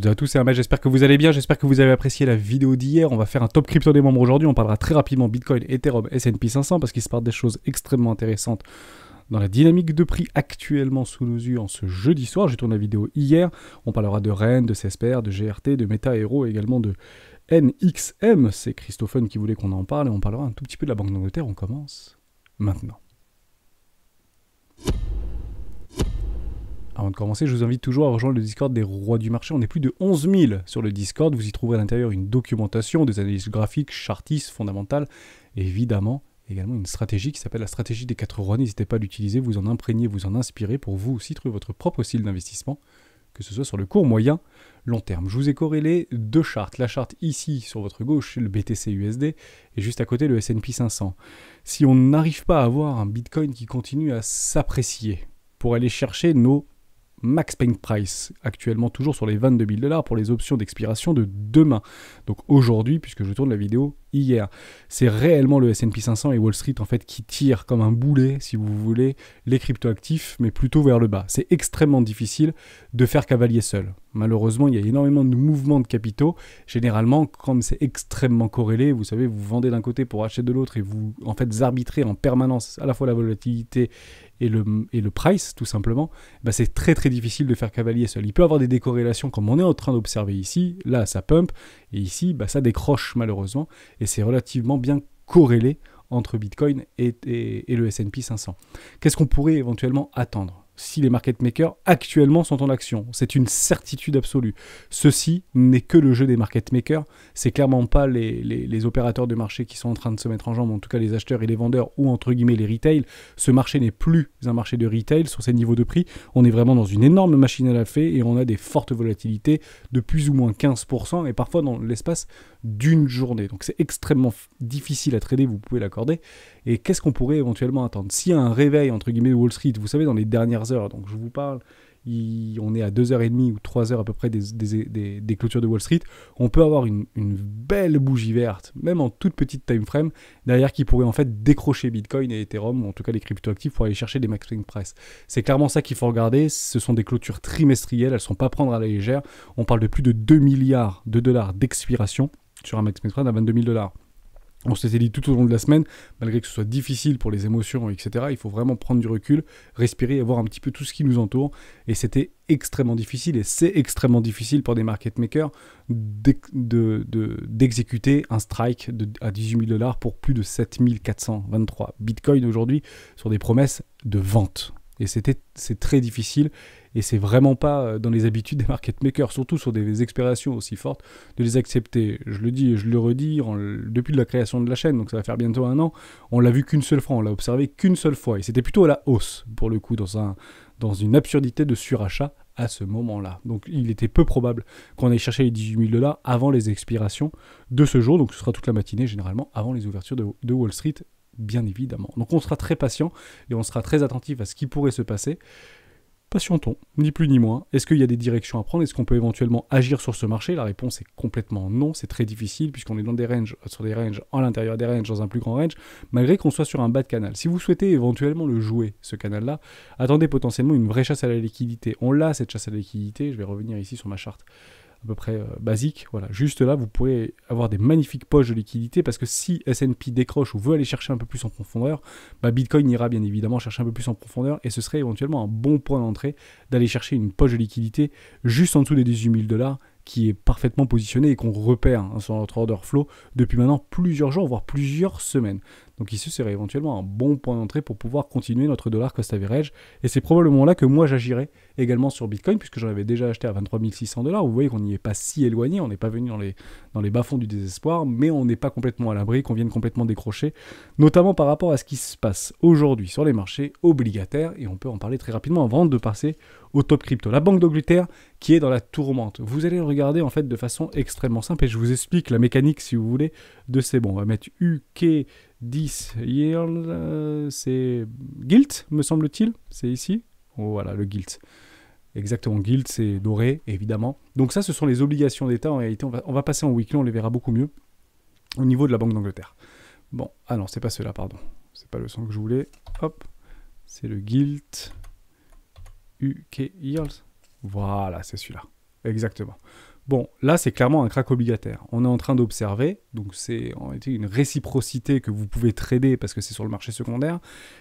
toutes et à tous, c'est Ahmed, j'espère que vous allez bien, j'espère que vous avez apprécié la vidéo d'hier. On va faire un top crypto des membres aujourd'hui, on parlera très rapidement Bitcoin, Ethereum, S&P 500 parce qu'il se passe des choses extrêmement intéressantes dans la dynamique de prix actuellement sous nos yeux en ce jeudi soir. J'ai tourné la vidéo hier, on parlera de REN, de CSPR, de GRT, de Meta Hero et également de NXM. C'est Christophe qui voulait qu'on en parle et on parlera un tout petit peu de la Banque d'Angleterre. On commence maintenant. Avant de commencer, je vous invite toujours à rejoindre le Discord des rois du marché. On est plus de 11 000 sur le Discord. Vous y trouverez à l'intérieur une documentation, des analyses graphiques, chartistes, fondamentales, et évidemment également une stratégie qui s'appelle la stratégie des 4 rois. N'hésitez pas à l'utiliser, vous en imprégner, vous en inspirer pour vous aussi trouver votre propre style d'investissement, que ce soit sur le court, moyen, long terme. Je vous ai corrélé deux chartes. La charte ici, sur votre gauche, c'est le BTC USD, et juste à côté, le S&P 500. Si on n'arrive pas à avoir un Bitcoin qui continue à s'apprécier pour aller chercher nos max paying price, actuellement toujours sur les 22 000 $ pour les options d'expiration de demain. Donc aujourd'hui, puisque je tourne la vidéo hier, c'est réellement le S&P 500 et Wall Street en fait qui tirent comme un boulet, si vous voulez, les cryptoactifs, mais plutôt vers le bas. C'est extrêmement difficile de faire cavalier seul. Malheureusement, il y a énormément de mouvements de capitaux. Généralement, comme c'est extrêmement corrélé, vous savez, vous vendez d'un côté pour acheter de l'autre et vous en fait arbitrez en permanence à la fois la volatilité et le price, tout simplement, bah c'est très très difficile de faire cavalier seul. Il peut y avoir des décorrélations comme on est en train d'observer ici, là ça pump, et ici bah, ça décroche malheureusement, et c'est relativement bien corrélé entre Bitcoin et le S&P 500. Qu'est-ce qu'on pourrait éventuellement attendre si les market makers actuellement sont en action? C'est une certitude absolue. Ceci n'est que le jeu des market makers, c'est clairement pas les opérateurs de marché qui sont en train de se mettre en jambe, en tout cas les acheteurs et les vendeurs, ou entre guillemets les retail. Ce marché n'est plus un marché de retail sur ces niveaux de prix, on est vraiment dans une énorme machine à laver et on a des fortes volatilités de plus ou moins 15% et parfois dans l'espace d'une journée. Donc c'est extrêmement difficile à trader, vous pouvez l'accorder. Et qu'est-ce qu'on pourrait éventuellement attendre? S'il y a un réveil, entre guillemets, de Wall Street, vous savez, dans les dernières heures, donc je vous parle, on est à 2h30 ou 3h à peu près des clôtures de Wall Street, on peut avoir une belle bougie verte, même en toute petite time frame, derrière qui pourrait en fait décrocher Bitcoin et Ethereum, ou en tout cas les cryptoactifs, pour aller chercher des max swing price. C'est clairement ça qu'il faut regarder, ce sont des clôtures trimestrielles, elles ne sont pas à prendre à la légère, on parle de plus de 2 milliards de dollars d'expiration sur un max swing price à 22 000 $. On s'était dit tout au long de la semaine, malgré que ce soit difficile pour les émotions, etc., il faut vraiment prendre du recul, respirer et voir un petit peu tout ce qui nous entoure. Et c'était extrêmement difficile, et c'est extrêmement difficile pour des market makers d'exécuter un strike à 18 000 $ pour plus de 7 423 Bitcoin aujourd'hui sur des promesses de vente. Et c'est très difficile, et c'est vraiment pas dans les habitudes des market makers, surtout sur des expirations aussi fortes, de les accepter. Je le dis et je le redis, depuis la création de la chaîne, donc ça va faire bientôt 1 an, on l'a vu qu'une seule fois, on l'a observé qu'une seule fois, et c'était plutôt à la hausse, pour le coup, dans une absurdité de surachat à ce moment-là. Donc il était peu probable qu'on aille chercher les 18 000 $ avant les expirations de ce jour, donc ce sera toute la matinée, généralement, avant les ouvertures de Wall Street, bien évidemment. Donc on sera très patient et on sera très attentif à ce qui pourrait se passer. Patientons, ni plus ni moins. Est-ce qu'il y a des directions à prendre? Est-ce qu'on peut éventuellement agir sur ce marché? La réponse est complètement non, c'est très difficile puisqu'on est dans des ranges, sur des ranges, à l'intérieur des ranges, dans un plus grand range, malgré qu'on soit sur un bas de canal. Si vous souhaitez éventuellement le jouer, ce canal-là, attendez potentiellement une vraie chasse à la liquidité. On l'a, cette chasse à la liquidité, je vais revenir ici sur ma charte à peu près basique, voilà, juste là vous pourrez avoir des magnifiques poches de liquidité parce que si S&P décroche ou veut aller chercher un peu plus en profondeur, bah Bitcoin ira bien évidemment chercher un peu plus en profondeur et ce serait éventuellement un bon point d'entrée d'aller chercher une poche de liquidité juste en dessous des 18 000 $ qui est parfaitement positionné et qu'on repère sur notre order flow depuis maintenant plusieurs jours, voire plusieurs semaines. Donc ici, ce serait éventuellement un bon point d'entrée pour pouvoir continuer notre dollar cost average. Et c'est probablement là que moi, j'agirais également sur Bitcoin, puisque j'en avais déjà acheté à 23 600 $. Vous voyez qu'on n'y est pas si éloigné, on n'est pas venu dans les bas-fonds du désespoir, mais on n'est pas complètement à l'abri, qu'on vienne complètement décrocher, notamment par rapport à ce qui se passe aujourd'hui sur les marchés obligataires, et on peut en parler très rapidement avant de passer au top crypto. La Banque d'Angleterre qui est dans la tourmente. Vous allez le regarder en fait de façon extrêmement simple, et je vous explique la mécanique, si vous voulez, de ces bons. On va mettre UK 10 years, c'est Gilt, me semble-t-il, c'est ici. Oh, voilà, le Gilt. Exactement, Gilt, c'est doré, évidemment. Donc ça, ce sont les obligations d'État. En réalité, on va passer en weekly, on les verra beaucoup mieux au niveau de la Banque d'Angleterre. Bon, ah non, c'est pas ceux-là, pardon. C'est pas le son que je voulais. Hop, c'est le Gilt UK years. Voilà, c'est celui-là. Exactement. Bon, là, c'est clairement un crack obligataire. On est en train d'observer, donc c'est en réalité une réciprocité que vous pouvez trader parce que c'est sur le marché secondaire.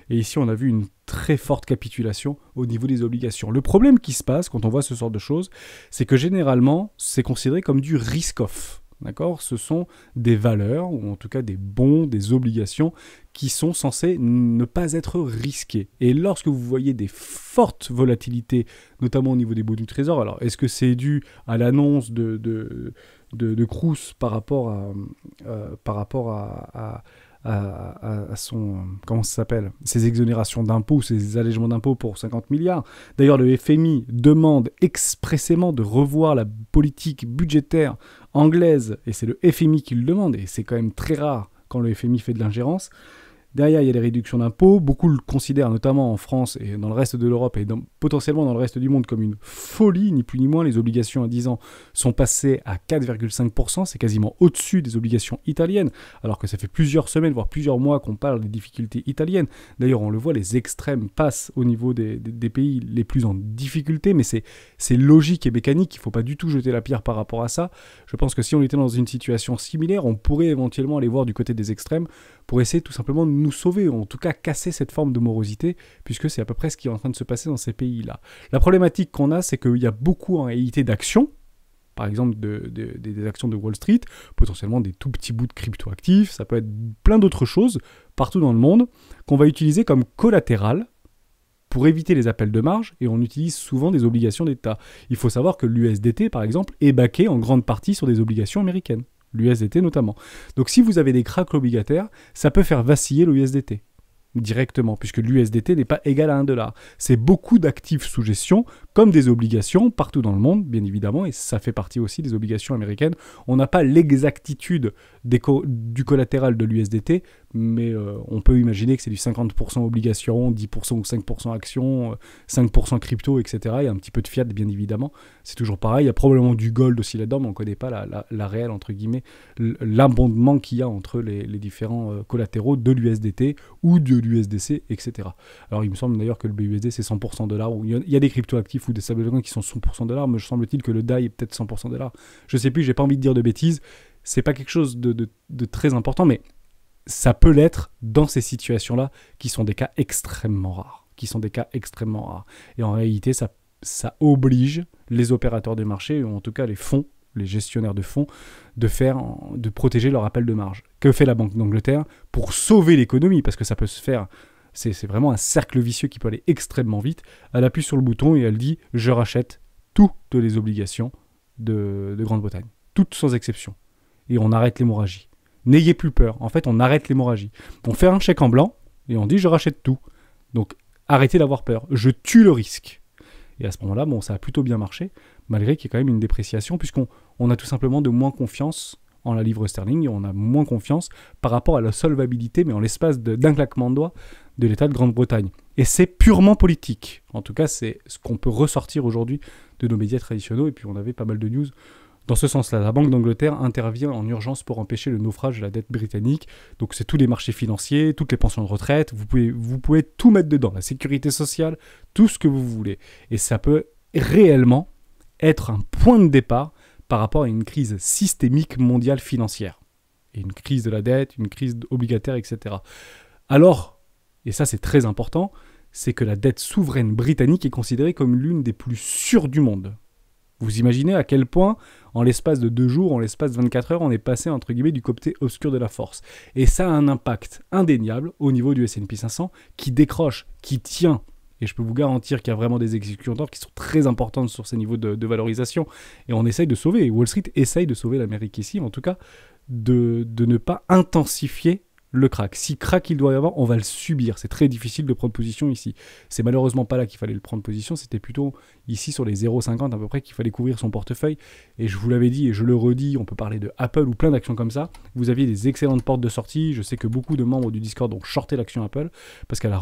Et ici, on a vu une très forte capitulation au niveau des obligations. Le problème qui se passe quand on voit ce genre de choses, c'est que généralement, c'est considéré comme du risk-off. D'accord ? Ce sont des valeurs, ou en tout cas des bons, des obligations, qui sont censées ne pas être risquées. Et lorsque vous voyez des fortes volatilités, notamment au niveau des baux du trésor, alors est-ce que c'est dû à l'annonce de Cruz par rapport à son, comment ça s'appelle, ses exonérations d'impôts, ses allègements d'impôts pour 50 milliards. D'ailleurs, le FMI demande expressément de revoir la politique budgétaire anglaise, et c'est le FMI qui le demande, et c'est quand même très rare quand le FMI fait de l'ingérence. Derrière, il y a des réductions d'impôts. Beaucoup le considèrent, notamment en France et dans le reste de l'Europe et potentiellement dans le reste du monde, comme une folie, ni plus ni moins. Les obligations à 10 ans sont passées à 4,5%. C'est quasiment au-dessus des obligations italiennes, alors que ça fait plusieurs semaines, voire plusieurs mois qu'on parle des difficultés italiennes. D'ailleurs, on le voit, les extrêmes passent au niveau des pays les plus en difficulté, mais c'est logique et mécanique. Il ne faut pas du tout jeter la pierre par rapport à ça. Je pense que si on était dans une situation similaire, on pourrait éventuellement aller voir du côté des extrêmes pour essayer tout simplement de nous sauver, ou en tout cas casser cette forme de morosité, puisque c'est à peu près ce qui est en train de se passer dans ces pays-là. La problématique qu'on a, c'est qu'il y a beaucoup en réalité d'actions, par exemple des actions de Wall Street, potentiellement des tout petits bouts de cryptoactifs, ça peut être plein d'autres choses, partout dans le monde, qu'on va utiliser comme collatéral pour éviter les appels de marge, et on utilise souvent des obligations d'État. Il faut savoir que l'USDT, par exemple, est backé en grande partie sur des obligations américaines. L'USDT notamment. Donc si vous avez des cracks obligataires, ça peut faire vaciller l'USDT directement, puisque l'USDT n'est pas égal à 1 $. C'est beaucoup d'actifs sous gestion, comme des obligations partout dans le monde, bien évidemment, et ça fait partie aussi des obligations américaines. On n'a pas l'exactitude du collatéral de l'USDT, mais on peut imaginer que c'est du 50% obligations, 10% ou 5% actions, 5% crypto, etc. Il y a un petit peu de fiat, bien évidemment. C'est toujours pareil. Il y a probablement du gold aussi là-dedans, mais on ne connaît pas la réelle, entre guillemets, l'abondement qu'il y a entre les différents collatéraux de l'USDT ou de l'USDC, etc. Alors, il me semble d'ailleurs que le BUSD, c'est 100% dollars. Il y a des cryptoactifs ou des stablecoins qui sont 100% dollars, mais je semble-t-il que le DAI est peut-être 100% dollars. Je ne sais plus, j'ai pas envie de dire de bêtises. C'est pas quelque chose de très important, mais ça peut l'être dans ces situations-là, qui sont des cas extrêmement rares. Et en réalité, ça oblige les opérateurs de marché, ou en tout cas les fonds, les gestionnaires de fonds, de protéger leur appel de marge. Que fait la Banque d'Angleterre pour sauver l'économie? Parce que ça peut se faire, c'est vraiment un cercle vicieux qui peut aller extrêmement vite. Elle appuie sur le bouton et elle dit « Je rachète toutes les obligations de Grande-Bretagne. Toutes sans exception. » Et on arrête l'hémorragie. N'ayez plus peur. En fait, on arrête l'hémorragie. On fait un chèque en blanc et on dit « Je rachète tout. » Donc, arrêtez d'avoir peur. Je tue le risque. Et à ce moment-là, bon, ça a plutôt bien marché, malgré qu'il y ait quand même une dépréciation, puisqu'on a tout simplement de moins confiance en la livre sterling, et on a moins confiance par rapport à la solvabilité, mais en l'espace d'un claquement de doigts, de l'État de Grande-Bretagne. Et c'est purement politique. En tout cas, c'est ce qu'on peut ressortir aujourd'hui de nos médias traditionnels, et puis on avait pas mal de news dans ce sens-là. La Banque d'Angleterre intervient en urgence pour empêcher le naufrage de la dette britannique. Donc c'est tous les marchés financiers, toutes les pensions de retraite, vous pouvez tout mettre dedans, la sécurité sociale, tout ce que vous voulez. Et ça peut réellement être un point de départ par rapport à une crise systémique mondiale financière. Et une crise de la dette, une crise obligataire, etc. Alors, et ça c'est très important, c'est que la dette souveraine britannique est considérée comme l'une des plus sûres du monde. Vous imaginez à quel point, en l'espace de 2 jours, en l'espace de 24 heures, on est passé, entre guillemets, du côté obscur de la force. Et ça a un impact indéniable au niveau du S&P 500 qui décroche, qui tient. Et je peux vous garantir qu'il y a vraiment des exécutants qui sont très importants sur ces niveaux de valorisation. Et on essaye de sauver, Wall Street essaye de sauver l'Amérique ici, en tout cas, de ne pas intensifier le crack. Si crack il doit y avoir, on va le subir. C'est très difficile de prendre position ici. C'est malheureusement pas là qu'il fallait le prendre position, c'était plutôt ici sur les 0,50 à peu près qu'il fallait couvrir son portefeuille. Et je vous l'avais dit et je le redis, on peut parler de Apple ou plein d'actions comme ça. Vous aviez des excellentes portes de sortie. Je sais que beaucoup de membres du Discord ont shorté l'action Apple parce qu'elle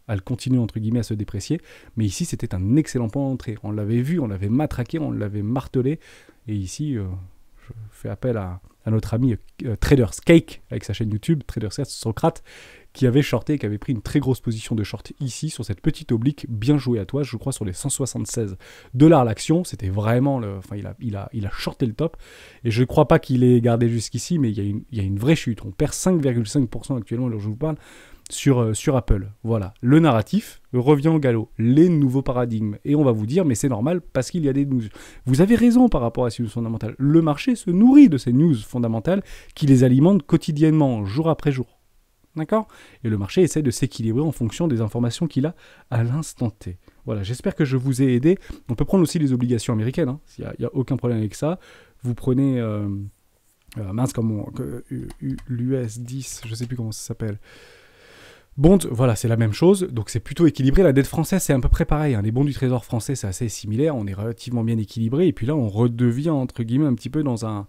elle continue entre guillemets à se déprécier. Mais ici, c'était un excellent point d'entrée. On l'avait vu, on l'avait matraqué, on l'avait martelé. Et ici, je fais appel à notre ami Traders Cake avec sa chaîne YouTube, Traders Socrate, qui avait shorté, qui avait pris une très grosse position de short ici, sur cette petite oblique, bien joué à toi, je crois sur les 176 $ l'action, c'était vraiment, enfin il a shorté le top, et je ne crois pas qu'il ait gardé jusqu'ici, mais il y a une vraie chute, on perd 5,5% actuellement, alors je vous parle, sur Apple. Voilà, le narratif revient au galop, les nouveaux paradigmes, et on va vous dire, mais c'est normal, parce qu'il y a des news. Vous avez raison par rapport à ces news fondamentales, le marché se nourrit de ces news fondamentales qui les alimentent quotidiennement, jour après jour. D'accord ? Et le marché essaie de s'équilibrer en fonction des informations qu'il a à l'instant T. Voilà, j'espère que je vous ai aidé. On peut prendre aussi les obligations américaines, hein. Il n'y a aucun problème avec ça. Vous prenez, l'US 10, je ne sais plus comment ça s'appelle. Bond, voilà, c'est la même chose, donc c'est plutôt équilibré. La dette française, c'est à peu près pareil, hein. Les bons du trésor français, c'est assez similaire, on est relativement bien équilibré, et puis là, on redevient, entre guillemets, un petit peu dans un...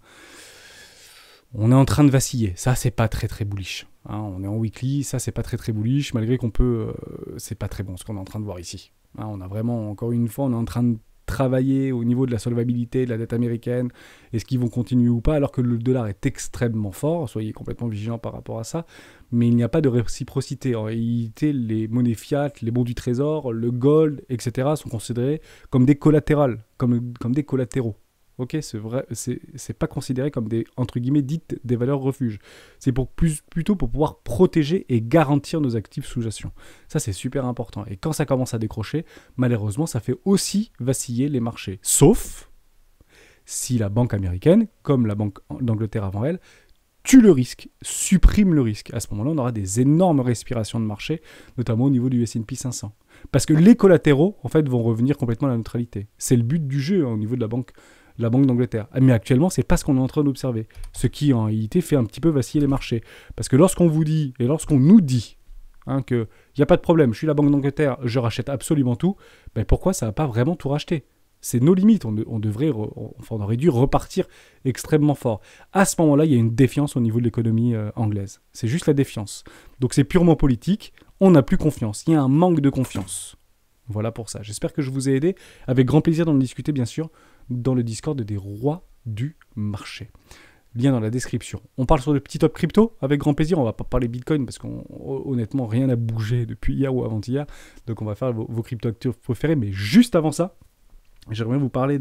On est en train de vaciller, ça c'est pas très très bullish, hein. On est en weekly, ça c'est pas très très bullish, malgré qu'on peut... c'est pas très bon ce qu'on est en train de voir ici, hein. On a vraiment, encore une fois, on est en train de travailler au niveau de la solvabilité de la dette américaine, est-ce qu'ils vont continuer ou pas, alors que le dollar est extrêmement fort, soyez complètement vigilants par rapport à ça, mais il n'y a pas de réciprocité. En réalité, les monnaies fiat, les bons du trésor, le gold, etc. sont considérés comme des collatérales, comme des collatéraux. Ok, c'est vrai, c'est pas considéré comme des, entre guillemets, dites des valeurs refuges. C'est plutôt pour pouvoir protéger et garantir nos actifs sous-jacents. Ça, c'est super important. Et quand ça commence à décrocher, malheureusement, ça fait aussi vaciller les marchés. Sauf si la banque américaine, comme la banque d'Angleterre avant elle, tue le risque, supprime le risque. À ce moment-là, on aura des énormes respirations de marché, notamment au niveau du S&P 500. Parce que les collatéraux, en fait, vont revenir complètement à la neutralité. C'est le but du jeu, hein, au niveau de la banque d'Angleterre. Mais actuellement, c'est pas ce qu'on est en train d'observer. Ce qui, en réalité, fait un petit peu vaciller les marchés. Parce que lorsqu'on vous dit, et lorsqu'on nous dit, hein, qu'il n'y a pas de problème, je suis la Banque d'Angleterre, je rachète absolument tout, ben pourquoi ça ne va pas vraiment tout racheter ? C'est nos limites, on aurait dû repartir extrêmement fort. À ce moment-là, il y a une défiance au niveau de l'économie anglaise. C'est juste la défiance. Donc c'est purement politique, on n'a plus confiance, il y a un manque de confiance. Voilà pour ça. J'espère que je vous ai aidé. Avec grand plaisir d'en discuter, bien sûr, dans le Discord des rois du marché. Lien dans la description. On parle sur le petit top crypto, avec grand plaisir. On va pas parler Bitcoin, parce qu'honnêtement, rien n'a bougé depuis hier ou avant-hier. Donc on va faire vos crypto-actifs préférés. Mais juste avant ça, j'aimerais vous parler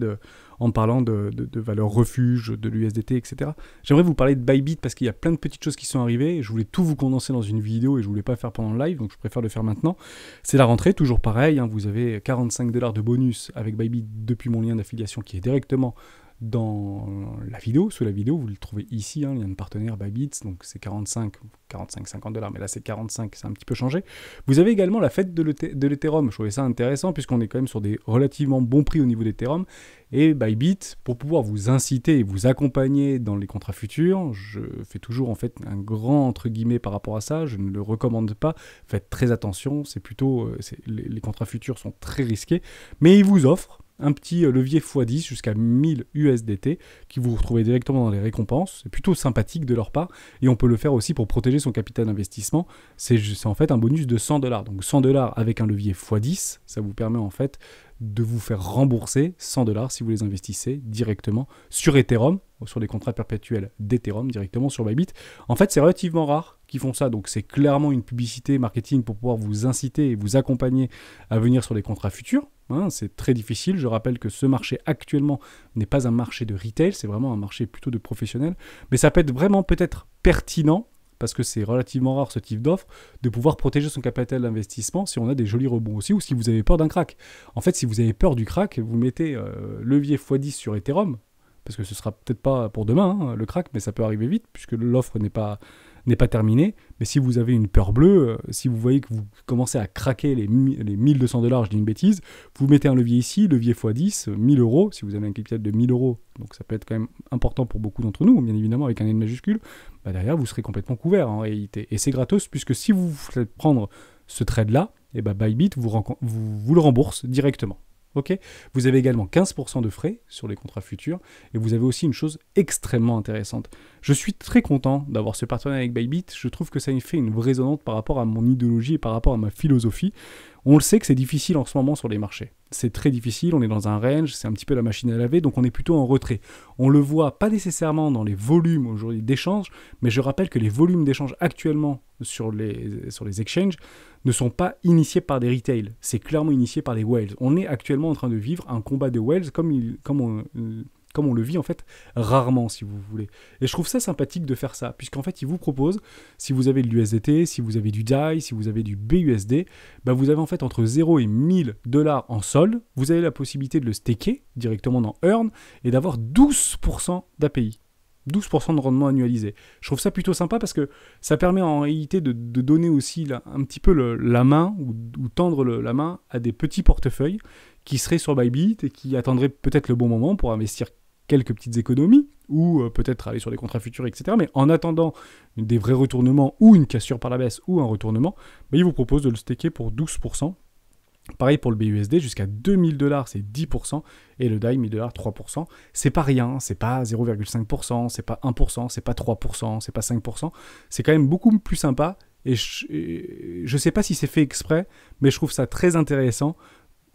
en parlant de valeurs refuge, de l'USDT, etc. J'aimerais vous parler de Bybit parce qu'il y a plein de petites choses qui sont arrivées. Je voulais tout vous condenser dans une vidéo et je ne voulais pas le faire pendant le live, donc je préfère le faire maintenant. C'est la rentrée, toujours pareil, hein, vous avez 45 $ de bonus avec Bybit depuis mon lien d'affiliation qui est directement dans la vidéo. Sous la vidéo, vous le trouvez ici, hein, lien de partenaire Bybit, donc c'est 50 $, mais là c'est 45, c'est un petit peu changé. Vous avez également la fête de l'Ethereum, je trouvais ça intéressant puisqu'on est quand même sur des relativement bons prix au niveau d'Ethereum, et Bybit, pour pouvoir vous inciter et vous accompagner dans les contrats futurs, je fais toujours en fait un grand entre guillemets par rapport à ça, je ne le recommande pas, faites très attention, c'est plutôt, les contrats futurs sont très risqués, mais ils vous offrent un petit levier x10 jusqu'à 1000 USDT qui vous retrouvez directement dans les récompenses. C'est plutôt sympathique de leur part et on peut le faire aussi pour protéger son capital d'investissement. C'est en fait un bonus de 100 $. Donc 100 $ avec un levier x10, ça vous permet en fait de vous faire rembourser 100 $ si vous les investissez directement sur Ethereum, sur les contrats perpétuels d'Ethereum directement sur Bybit. En fait, c'est relativement rare qu'ils font ça, donc c'est clairement une publicité marketing pour pouvoir vous inciter et vous accompagner à venir sur les contrats futurs. Hein, c'est très difficile, je rappelle que ce marché actuellement n'est pas un marché de retail, c'est vraiment un marché plutôt de professionnels, mais ça peut être vraiment peut-être pertinent, parce que c'est relativement rare ce type d'offre, de pouvoir protéger son capital d'investissement si on a des jolis rebonds aussi, ou si vous avez peur d'un crack. En fait, si vous avez peur du crack, vous mettez levier x10 sur Ethereum, parce que ce sera peut-être pas pour demain, hein, le crack, mais ça peut arriver vite, puisque l'offre n'est pas terminée. Mais si vous avez une peur bleue, si vous voyez que vous commencez à craquer les 1200 $, je dis une bêtise, vous mettez un levier ici, levier x10, 1000 €, si vous avez un capital de 1000 €, donc ça peut être quand même important pour beaucoup d'entre nous, bien évidemment avec un N majuscule, bah derrière vous serez complètement couvert en réalité. Et c'est gratos, puisque si vous faites prendre ce trade-là, et bah Bybit vous le rembourse directement. Okay, vous avez également 15% de frais sur les contrats futurs et vous avez aussi une chose extrêmement intéressante. Je suis très content d'avoir ce partenariat avec Bybit. Je trouve que ça me fait une résonance par rapport à mon idéologie et par rapport à ma philosophie. On le sait que c'est difficile en ce moment sur les marchés. c'est très difficile, on est dans un range, c'est un petit peu la machine à laver, donc on est plutôt en retrait. On le voit pas nécessairement dans les volumes aujourd'hui d'échanges, mais je rappelle que les volumes d'échanges actuellement sur les exchanges ne sont pas initiés par des retails, c'est clairement initié par des whales. On est actuellement en train de vivre un combat de whales comme on le vit en fait rarement, si vous voulez. Et je trouve ça sympathique de faire ça, puisqu'en fait ils vous proposent, si vous avez de l'USDT, si vous avez du DAI, si vous avez du BUSD, bah vous avez en fait entre 0 et 1000 $ en solde, vous avez la possibilité de le staker directement dans Earn et d'avoir 12% d'API. 12% de rendement annualisé. Je trouve ça plutôt sympa parce que ça permet en réalité de donner aussi un petit peu la main ou tendre la main à des petits portefeuilles qui seraient sur Bybit et qui attendraient peut-être le bon moment pour investir quelques petites économies ou peut-être aller sur des contrats futurs, etc. Mais en attendant des vrais retournements ou une cassure par la baisse ou un retournement, bah, ils vous proposent de le staker pour 12%. Pareil pour le BUSD, jusqu'à 2000 $, c'est 10%, et le DAI, 1000 $, 3%. C'est pas rien, c'est pas 0,5%, c'est pas 1%, c'est pas 3%, c'est pas 5%. C'est quand même beaucoup plus sympa, et je sais pas si c'est fait exprès, mais je trouve ça très intéressant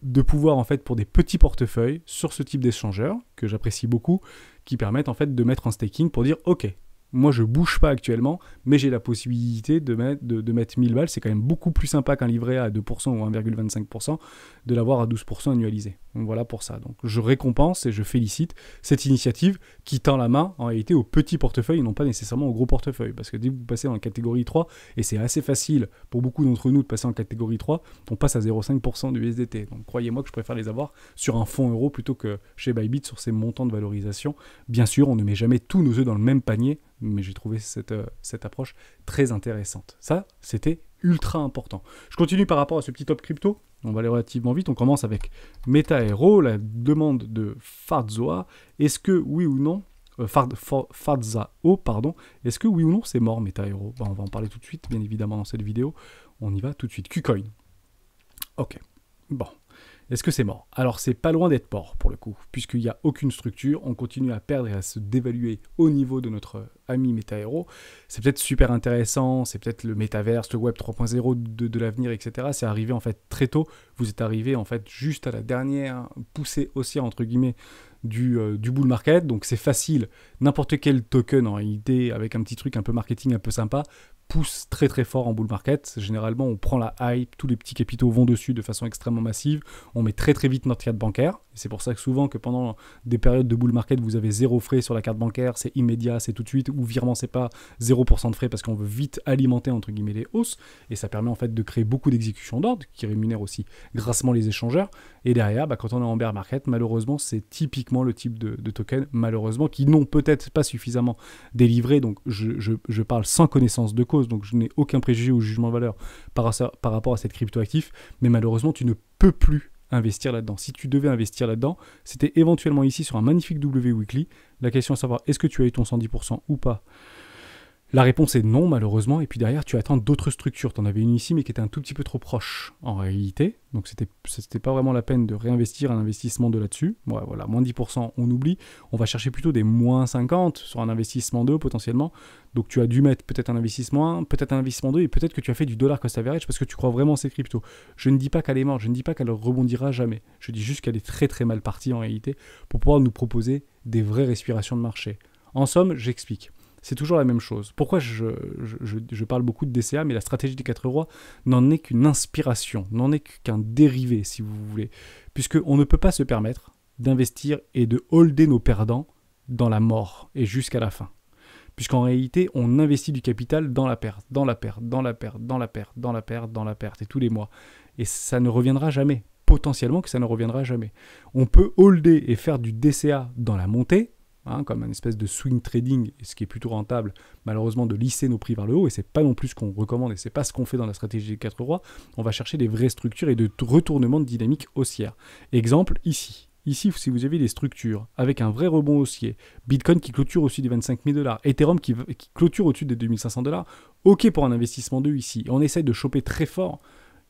de pouvoir, en fait, pour des petits portefeuilles, sur ce type d'échangeurs, que j'apprécie beaucoup, qui permettent, en fait, de mettre en staking pour dire, ok, moi, je bouge pas actuellement, mais j'ai la possibilité de mettre 1000 balles. C'est quand même beaucoup plus sympa qu'un livret A à 2% ou 1,25% de l'avoir à 12% annualisé. Donc voilà pour ça. Donc je récompense et je félicite cette initiative qui tend la main en réalité aux petits portefeuilles et non pas nécessairement aux gros portefeuilles. Parce que dès que vous passez en catégorie 3, et c'est assez facile pour beaucoup d'entre nous de passer en catégorie 3, on passe à 0,5% du USDT. Donc croyez-moi que je préfère les avoir sur un fonds euro plutôt que chez Bybit sur ces montants de valorisation. Bien sûr, on ne met jamais tous nos œufs dans le même panier, mais j'ai trouvé cette approche très intéressante. Ça, c'était ultra important. Je continue par rapport à ce petit top crypto. On va aller relativement vite. On commence avec MetaHero, la demande de Farzoa. Est-ce que oui ou non, Farzao, pardon, est-ce que oui ou non c'est mort MetaHero? On va en parler tout de suite, bien évidemment, dans cette vidéo. On y va tout de suite. KuCoin. Ok. Bon. Est-ce que c'est mort? Alors, c'est pas loin d'être mort, pour le coup, puisqu'il n'y a aucune structure, on continue à perdre et à se dévaluer au niveau de notre ami MetaHero. C'est peut-être super intéressant, c'est peut-être le métaverse, le web 3.0 de l'avenir, etc. C'est arrivé, en fait, très tôt. Vous êtes arrivé, en fait, juste à la dernière poussée haussière, entre guillemets, du bull market. Donc, c'est facile. N'importe quel token, en réalité, avec un petit truc un peu marketing, un peu sympa, pousse très très fort en bull market. Généralement, on prend la hype, tous les petits capitaux vont dessus de façon extrêmement massive. On met très très vite notre carte bancaire. C'est pour ça que souvent que pendant des périodes de bull market, vous avez 0 frais sur la carte bancaire, c'est immédiat, c'est tout de suite, ou virement, c'est pas 0% de frais parce qu'on veut vite alimenter entre guillemets les hausses. Et ça permet en fait de créer beaucoup d'exécutions d'ordre qui rémunèrent aussi grassement les échangeurs. Et derrière, quand on est en bear market, malheureusement, c'est typiquement le type de token, malheureusement, qui n'ont peut-être pas suffisamment délivré. Donc je parle sans connaissance de cause, donc je n'ai aucun préjugé ou jugement de valeur par rapport à cette crypto-actif, mais malheureusement, tu ne peux plus investir là-dedans. Si tu devais investir là-dedans, c'était éventuellement ici sur un magnifique W Weekly. La question est de savoir, est-ce que tu as eu ton 110% ou pas? La réponse est non, malheureusement, et puis derrière, tu attends d'autres structures. Tu en avais une ici, mais qui était un tout petit peu trop proche, en réalité. Donc, c'était pas vraiment la peine de réinvestir un investissement de là-dessus. Ouais, voilà, moins 10%, on oublie. On va chercher plutôt des moins 50 sur un investissement 2, potentiellement. Donc, tu as dû mettre peut-être un investissement 1, peut-être un investissement 2, et peut-être que tu as fait du dollar cost average parce que tu crois vraiment en ces cryptos. Je ne dis pas qu'elle est morte, je ne dis pas qu'elle rebondira jamais. Je dis juste qu'elle est très très mal partie, en réalité, pour pouvoir nous proposer des vraies respirations de marché. En somme, j'explique. C'est toujours la même chose. Pourquoi je parle beaucoup de DCA, mais la stratégie des 4 rois n'en est qu'une inspiration, n'en est qu'un dérivé, si vous voulez. Puisqu'on ne peut pas se permettre d'investir et de holder nos perdants dans la mort et jusqu'à la fin. Puisqu'en réalité, on investit du capital dans la perte, dans la perte, dans la perte, dans la perte, dans la perte, dans la perte, et tous les mois. Et ça ne reviendra jamais. Potentiellement que ça ne reviendra jamais. On peut holder et faire du DCA dans la montée, comme un espèce de swing trading, ce qui est plutôt rentable, malheureusement, de lisser nos prix vers le haut, et c'est pas non plus ce qu'on recommande, et c'est pas ce qu'on fait dans la stratégie des 4 rois. On va chercher des vraies structures et de retournements de dynamique haussière. Exemple, ici. Ici, si vous avez des structures avec un vrai rebond haussier, Bitcoin qui clôture au-dessus des 25 000 $, Ethereum qui clôture au-dessus des 2500 $, ok pour un investissement 2 ici. On essaie de choper très fort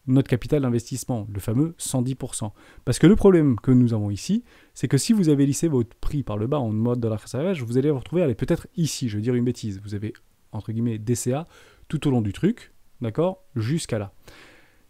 notre capital d'investissement, le fameux 110%. Parce que le problème que nous avons ici, c'est que si vous avez lissé votre prix par le bas en mode dollar cost average, vous allez vous retrouver, allez, peut-être ici, je vais dire une bêtise, vous avez, entre guillemets, DCA tout au long du truc, d'accord, jusqu'à là.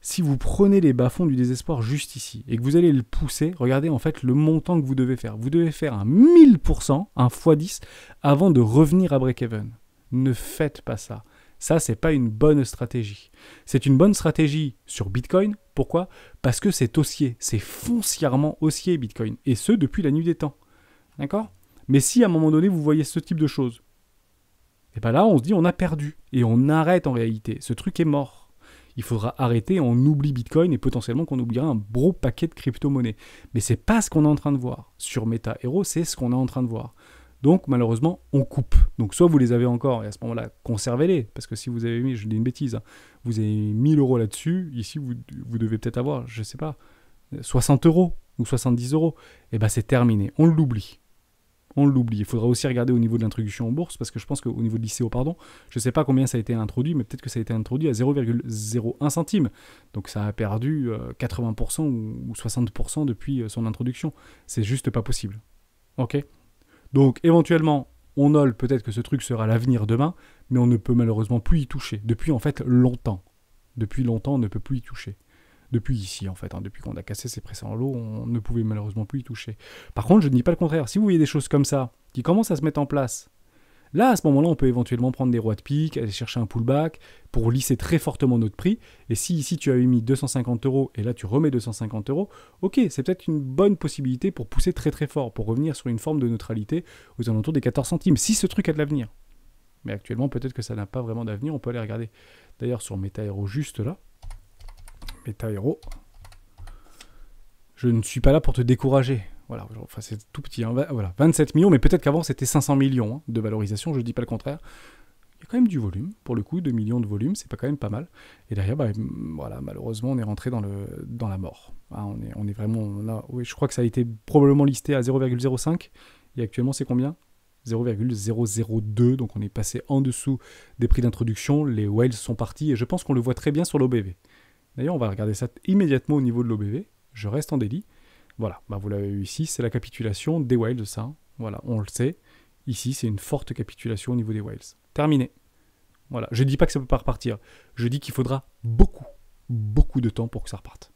si vous prenez les bas-fonds du désespoir juste ici et que vous allez le pousser, regardez en fait le montant que vous devez faire. Vous devez faire un 1000%, un x10, avant de revenir à break-even. Ne faites pas ça. Ça, c'est pas une bonne stratégie. C'est une bonne stratégie sur Bitcoin. Pourquoi ? Parce que c'est haussier. C'est foncièrement haussier, Bitcoin. Et ce, depuis la nuit des temps. D'accord ? Mais si à un moment donné, vous voyez ce type de choses, et bien là, on se dit on a perdu. Et on arrête en réalité. Ce truc est mort. Il faudra arrêter, on oublie Bitcoin et potentiellement qu'on oubliera un gros paquet de crypto-monnaies. Mais c'est pas ce qu'on est en train de voir. Sur Meta Hero, c'est ce qu'on est en train de voir. Donc malheureusement, on coupe. Donc soit vous les avez encore et à ce moment-là, conservez-les. Parce que si vous avez mis, je dis une bêtise, hein, vous avez 1000 euros là-dessus, ici vous devez peut-être avoir, je sais pas, 60 euros ou 70 euros. Et bien c'est terminé, on l'oublie. On l'oublie. Il faudra aussi regarder au niveau de l'introduction en bourse, parce que je pense qu'au niveau de l'ICO, je ne sais pas combien ça a été introduit, mais peut-être que ça a été introduit à 0,01 centime. Donc ça a perdu 80% ou 60% depuis son introduction. C'est juste pas possible. Ok ? Donc éventuellement, on nolle peut-être que ce truc sera l'avenir demain, mais on ne peut malheureusement plus y toucher. Depuis en fait longtemps. Depuis longtemps, on ne peut plus y toucher. Depuis ici, en fait, depuis qu'on a cassé ces précédents lots, on ne pouvait malheureusement plus y toucher. Par contre, je ne dis pas le contraire. Si vous voyez des choses comme ça, qui commencent à se mettre en place, là, à ce moment-là, on peut éventuellement prendre des rois de pique, aller chercher un pullback, pour lisser très fortement notre prix. Et si ici, tu avais mis 250 euros, et là, tu remets 250 euros, ok, c'est peut-être une bonne possibilité pour pousser très très fort, pour revenir sur une forme de neutralité aux alentours des 14 centimes, si ce truc a de l'avenir. Mais actuellement, peut-être que ça n'a pas vraiment d'avenir, on peut aller regarder. D'ailleurs, sur Meta Hero, juste là, Meta Hero. Je ne suis pas là pour te décourager. Voilà, enfin, c'est tout petit. Hein. Voilà, 27 millions, mais peut-être qu'avant c'était 500 millions hein, de valorisation, je ne dis pas le contraire. Il y a quand même du volume, pour le coup, 2 millions de volume, c'est pas quand même pas mal. Et derrière, voilà, malheureusement, on est rentré dans la mort. Hein, on est vraiment là. Oui, je crois que ça a été probablement listé à 0,05. Et actuellement, c'est combien ? 0,002, donc on est passé en dessous des prix d'introduction. Les whales sont partis et je pense qu'on le voit très bien sur l'OBV. D'ailleurs, on va regarder ça immédiatement au niveau de l'OBV. Je reste en délit. Voilà, vous l'avez eu ici, c'est la capitulation des whales, ça. Voilà, on le sait. Ici, c'est une forte capitulation au niveau des whales. Terminé. Voilà, je ne dis pas que ça ne peut pas repartir. Je dis qu'il faudra beaucoup de temps pour que ça reparte.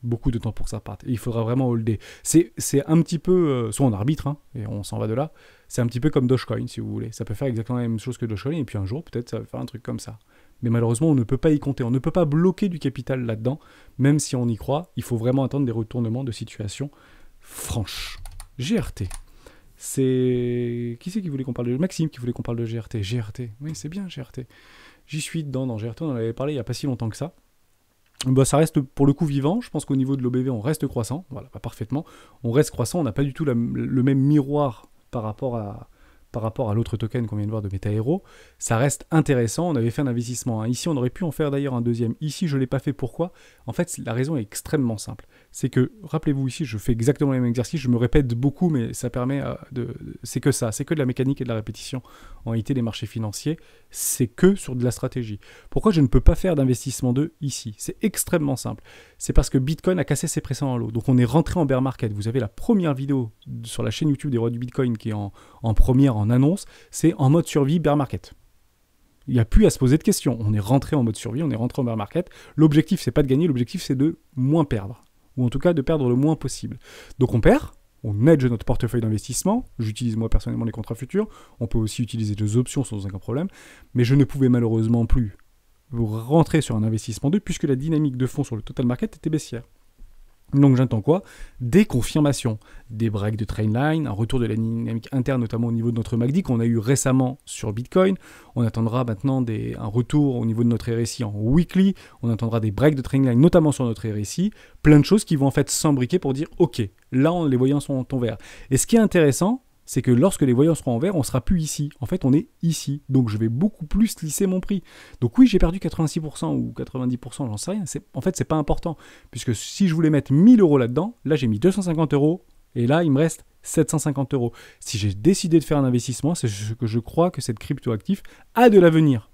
Beaucoup de temps pour que ça reparte. Et il faudra vraiment holder. C'est un petit peu, soit on arbitre, hein, et on s'en va de là, c'est un petit peu comme Dogecoin, si vous voulez. Ça peut faire exactement la même chose que Dogecoin, et puis un jour, peut-être, ça va faire un truc comme ça. Mais malheureusement, on ne peut pas y compter. On ne peut pas bloquer du capital là-dedans, même si on y croit. Il faut vraiment attendre des retournements de situation franches. GRT. C'est... Qui c'est qui voulait qu'on parle de... Maxime qui voulait qu'on parle de GRT. GRT. Oui, c'est bien, GRT. J'y suis dedans dans GRT. On en avait parlé il n'y a pas si longtemps que ça. Ça reste pour le coup vivant. Je pense qu'au niveau de l'OBV, on reste croissant. Voilà, parfaitement. On reste croissant. On n'a pas du tout le même miroir par rapport à l'autre token qu'on vient de voir de Meta Hero. Ça reste intéressant. On avait fait un investissement. Hein. Ici, on aurait pu en faire d'ailleurs un deuxième. Ici, je ne l'ai pas fait. Pourquoi ? En fait, la raison est extrêmement simple. C'est que, rappelez-vous ici, je fais exactement le même exercice. Je me répète beaucoup, mais ça permet de... C'est que ça. C'est que de la mécanique et de la répétition. En réalité, les marchés financiers, c'est que sur de la stratégie. Pourquoi je ne peux pas faire d'investissement 2 ici ? C'est extrêmement simple. C'est parce que Bitcoin a cassé ses précédents lots. Donc, on est rentré en bear market. Vous avez la première vidéo sur la chaîne YouTube des rois du Bitcoin qui est en première, en annonce. C'est en mode survie bear market. Il n'y a plus à se poser de questions. On est rentré en mode survie, on est rentré en bear market. L'objectif, c'est pas de gagner, l'objectif, c'est de moins perdre. Ou en tout cas, de perdre le moins possible. Donc on perd, on hedge notre portefeuille d'investissement. J'utilise moi personnellement les contrats futurs. On peut aussi utiliser des options sans aucun problème. Mais je ne pouvais malheureusement plus rentrer sur un investissement 2 puisque la dynamique de fond sur le total market était baissière. Donc j'entends quoi ? Des confirmations, des breaks de trendline, un retour de la dynamique interne, notamment au niveau de notre MACD qu'on a eu récemment sur Bitcoin. On attendra maintenant un retour au niveau de notre RSI en weekly. On attendra des breaks de trendline, notamment sur notre RSI. Plein de choses qui vont en fait s'embriquer pour dire « Ok, là les voyants sont en vert ». Et ce qui est intéressant, c'est que lorsque les voyants seront en vert, on ne sera plus ici. En fait, on est ici. Donc, je vais beaucoup plus lisser mon prix. Donc oui, j'ai perdu 86% ou 90%, j'en sais rien. En fait, c'est pas important. Puisque si je voulais mettre 1000 euros là-dedans, là, j'ai mis 250 euros. Et là, il me reste 750 euros. Si j'ai décidé de faire un investissement, c'est ce que je crois que cette crypto-actif a de l'avenir.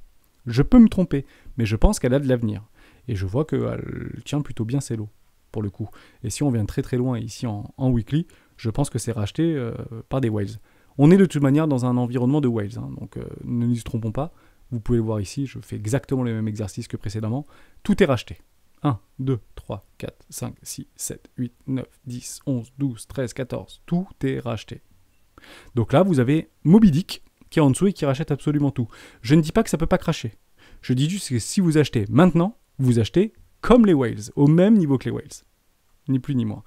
Je peux me tromper, mais je pense qu'elle a de l'avenir. Et je vois qu'elle tient plutôt bien ses lots, pour le coup. Et si on vient très très loin ici en weekly, je pense que c'est racheté par des whales. On est de toute manière dans un environnement de whales, hein, donc ne nous y trompons pas. Vous pouvez le voir ici, je fais exactement le même exercice que précédemment. Tout est racheté. 1, 2, 3, 4, 5, 6, 7, 8, 9, 10, 11, 12, 13, 14. Tout est racheté. Donc là, vous avez Moby Dick qui est en dessous et qui rachète absolument tout. Je ne dis pas que ça ne peut pas cracher. Je dis juste que si vous achetez maintenant, vous achetez comme les whales, au même niveau que les whales. Ni plus ni moins.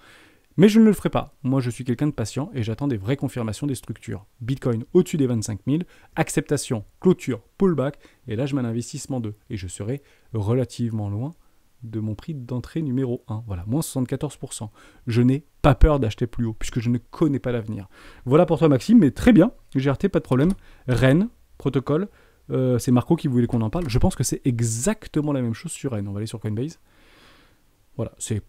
Mais je ne le ferai pas. Moi, je suis quelqu'un de patient et j'attends des vraies confirmations des structures. Bitcoin au-dessus des 25 000, acceptation, clôture, pullback, et là, je mets un investissement 2. Et je serai relativement loin de mon prix d'entrée numéro 1. Voilà, moins 74%. Je n'ai pas peur d'acheter plus haut, puisque je ne connais pas l'avenir. Voilà pour toi, Maxime, mais très bien. GRT, pas de problème. Rennes, protocole, c'est Marco qui voulait qu'on en parle. Je pense que c'est exactement la même chose sur Rennes. On va aller sur Coinbase. Voilà, c'est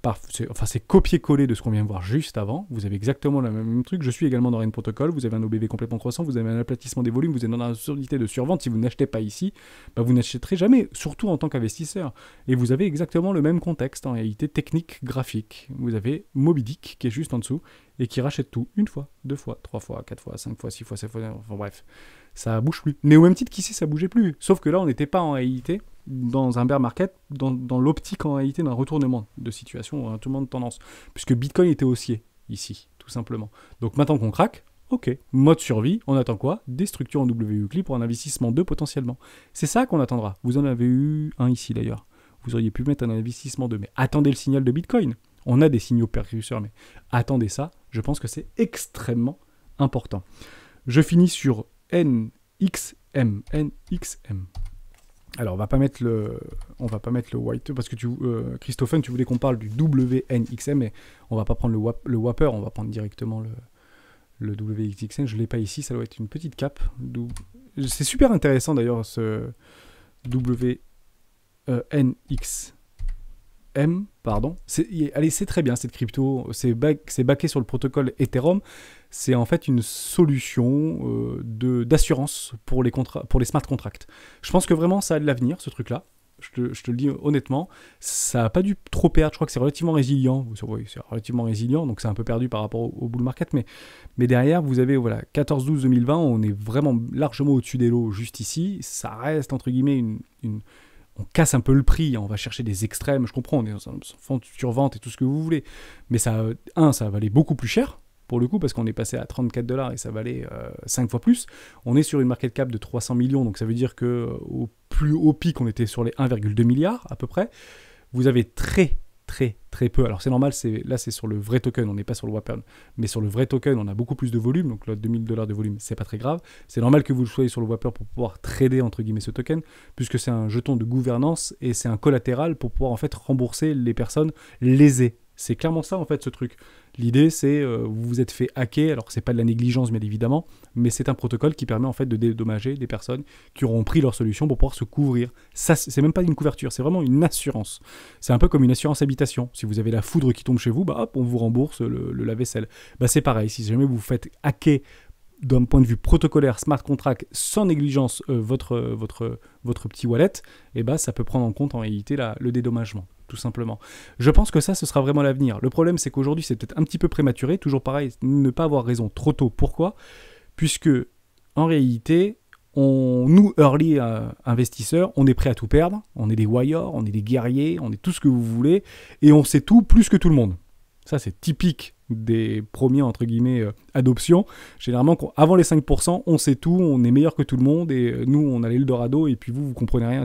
copier-coller de ce qu'on vient de voir juste avant. Vous avez exactement le même truc. Je suis également dans Rennes Protocol. Vous avez un OBV complètement croissant. Vous avez un aplatissement des volumes. Vous êtes dans la absurdité de survente. Si vous n'achetez pas ici, vous n'achèterez jamais, surtout en tant qu'investisseur. Et vous avez exactement le même contexte en réalité technique, graphique. Vous avez Moby Dick qui est juste en dessous et qui rachète tout une fois, 2 fois, 3 fois, 4 fois, 5 fois, 6 fois, 7 fois. Enfin bref, ça bouge plus. Mais au même titre qu'ici, ça bougeait plus. Sauf que là, on n'était pas en réalité dans un bear market, dans l'optique en réalité d'un retournement de situation, un retournement de tendance, puisque Bitcoin était haussier ici, tout simplement. Donc maintenant qu'on craque, ok, mode survie, on attend quoi? Des structures en WUCLI pour un investissement 2 potentiellement. C'est ça qu'on attendra. Vous en avez eu un ici d'ailleurs. Vous auriez pu mettre un investissement 2, mais attendez le signal de Bitcoin. On a des signaux précurseurs, mais attendez ça, je pense que c'est extrêmement important. Je finis sur NXM. Alors, on va pas mettre le white, parce que Christophe, tu voulais qu'on parle du WNXM, mais on va pas prendre le Whopper, on va prendre directement le WXXM. Je l'ai pas ici, ça doit être une petite cape. C'est super intéressant d'ailleurs, ce WNXM, pardon. C'est très bien cette crypto, c'est backé sur le protocole Ethereum. C'est en fait une solution d'assurance pour les smart contracts. Je pense que vraiment ça a de l'avenir, ce truc-là. Je te le dis honnêtement. Ça n'a pas dû trop perdre. Je crois que c'est relativement résilient. Oui, c'est relativement résilient, donc c'est un peu perdu par rapport au bull market. Mais derrière, vous avez 14-12-2020, on est vraiment largement au-dessus des lots juste ici. Ça reste, entre guillemets, on casse un peu le prix, on va chercher des extrêmes, je comprends, on est dans un fond de survente et tout ce que vous voulez. Mais ça valait beaucoup plus cher, pour le coup, parce qu'on est passé à 34 $ et ça valait 5 fois plus. On est sur une market cap de 300 millions, donc ça veut dire qu'au plus haut pic, on était sur les 1,2 milliard à peu près. Vous avez très peu, alors c'est normal, là c'est sur le vrai token, on n'est pas sur le Whopper, mais sur le vrai token, on a beaucoup plus de volume, donc là 2000 $ de volume, c'est pas très grave. C'est normal que vous soyez sur le Whopper pour pouvoir trader, entre guillemets, ce token, puisque c'est un jeton de gouvernance et c'est un collatéral pour pouvoir en fait rembourser les personnes lésées. C'est clairement ça en fait ce truc. L'idée c'est vous vous êtes fait hacker, alors c'est pas de la négligence bien évidemment, mais c'est un protocole qui permet en fait de dédommager des personnes qui auront pris leur solution pour pouvoir se couvrir. Ça c'est même pas une couverture, c'est vraiment une assurance. C'est un peu comme une assurance habitation. Si vous avez la foudre qui tombe chez vous, hop, on vous rembourse le lave-vaisselle. C'est pareil, si jamais vous vous faites hacker d'un point de vue protocolaire, smart contract, sans négligence votre petit wallet, ça peut prendre en compte en réalité le dédommagement, tout simplement. Je pense que ça, ce sera vraiment l'avenir. Le problème, c'est qu'aujourd'hui, c'est peut-être un petit peu prématuré, toujours pareil, ne pas avoir raison trop tôt. Pourquoi? Puisque, en réalité, nous, early investisseurs, on est prêt à tout perdre, on est des warriors, on est des guerriers, on est tout ce que vous voulez, et on sait tout plus que tout le monde. Ça, c'est typique des premiers, entre guillemets, adoptions. Généralement, avant les 5%, on sait tout, on est meilleur que tout le monde, et nous, on a l'Eldorado, et puis vous comprenez rien,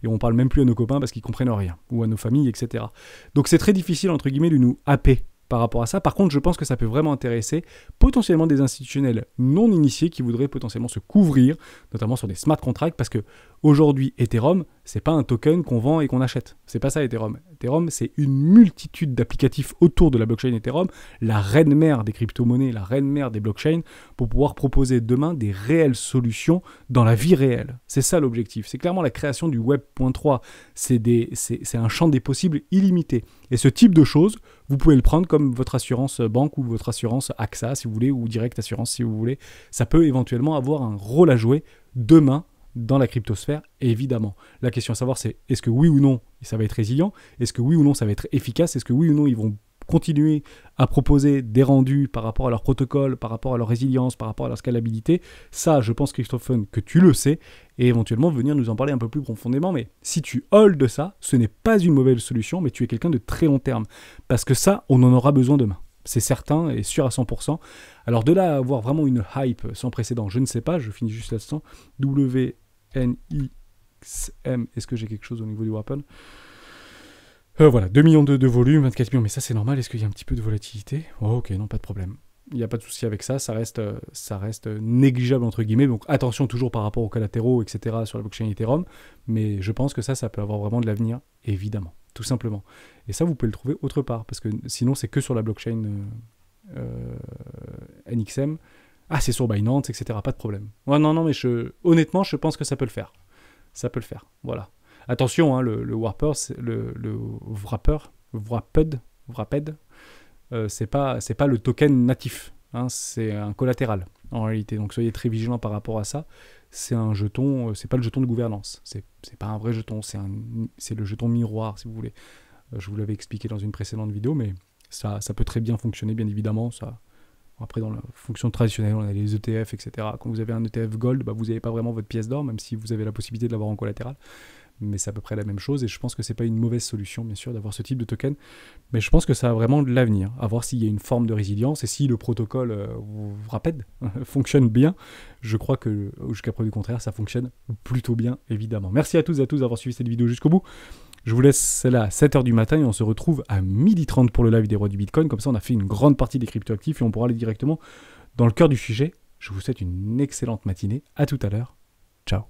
et on parle même plus à nos copains parce qu'ils comprennent rien, ou à nos familles, etc. Donc, c'est très difficile, entre guillemets, de nous happer par rapport à ça. Par contre, je pense que ça peut vraiment intéresser potentiellement des institutionnels non initiés qui voudraient potentiellement se couvrir, notamment sur des smart contracts, parce que aujourd'hui, Ethereum, c'est pas un token qu'on vend et qu'on achète. C'est pas ça, Ethereum. Ethereum, c'est une multitude d'applicatifs autour de la blockchain Ethereum, la reine mère des crypto-monnaies, la reine mère des blockchains, pour pouvoir proposer demain des réelles solutions dans la vie réelle. C'est ça l'objectif. C'est clairement la création du Web.3. C'est un champ des possibles illimité. Et ce type de choses, vous pouvez le prendre comme votre assurance banque ou votre assurance AXA, si vous voulez, ou Direct Assurance, si vous voulez. Ça peut éventuellement avoir un rôle à jouer demain dans la cryptosphère, évidemment. La question à savoir, c'est est-ce que oui ou non, ça va être résilient? Est-ce que oui ou non, ça va être efficace? Est-ce que oui ou non, ils vont continuer à proposer des rendus par rapport à leur protocole, par rapport à leur résilience, par rapport à leur scalabilité. Ça, je pense, Christophe, que tu le sais, et éventuellement venir nous en parler un peu plus profondément. Mais si tu hold ça, ce n'est pas une mauvaise solution, mais tu es quelqu'un de très long terme. Parce que ça, on en aura besoin demain. C'est certain et sûr à 100%. Alors de là à avoir vraiment une hype sans précédent, je ne sais pas, je finis juste là-dessus. WNIXM, est-ce que j'ai quelque chose au niveau du Wappen? Voilà, 2 millions de volume, 24 millions, mais ça c'est normal, est-ce qu'il y a un petit peu de volatilité? Oh, ok, non, pas de problème. Il n'y a pas de souci avec ça, ça reste négligeable entre guillemets, donc attention toujours par rapport aux collatéraux, etc. sur la blockchain Ethereum, mais je pense que ça peut avoir vraiment de l'avenir, évidemment, tout simplement. Et ça, vous pouvez le trouver autre part, parce que sinon c'est que sur la blockchain NXM. Ah, c'est sur Binance, etc. Pas de problème. Ouais, non, mais honnêtement, je pense que ça peut le faire. Ça peut le faire, voilà. Attention, hein, le Warper, le Wrapped, c'est pas le token natif, hein, c'est un collatéral en réalité. Donc soyez très vigilants par rapport à ça. C'est un jeton, c'est pas le jeton de gouvernance, c'est pas un vrai jeton, c'est le jeton miroir si vous voulez. Je vous l'avais expliqué dans une précédente vidéo, mais ça peut très bien fonctionner, bien évidemment. Ça. Après, dans la fonction traditionnelle, on a les ETF, etc. Quand vous avez un ETF Gold, vous n'avez pas vraiment votre pièce d'or, même si vous avez la possibilité de l'avoir en collatéral. Mais c'est à peu près la même chose, et je pense que c'est pas une mauvaise solution, bien sûr, d'avoir ce type de token. Mais je pense que ça a vraiment de l'avenir, à voir s'il y a une forme de résilience, et si le protocole Wrapped fonctionne bien. Je crois que, jusqu'à preuve du contraire, ça fonctionne plutôt bien, évidemment. Merci à tous et à tous d'avoir suivi cette vidéo jusqu'au bout. Je vous laisse là à 7h du matin, et on se retrouve à 12h30 pour le live des rois du Bitcoin. Comme ça, on a fait une grande partie des cryptoactifs, et on pourra aller directement dans le cœur du sujet. Je vous souhaite une excellente matinée. À tout à l'heure. Ciao.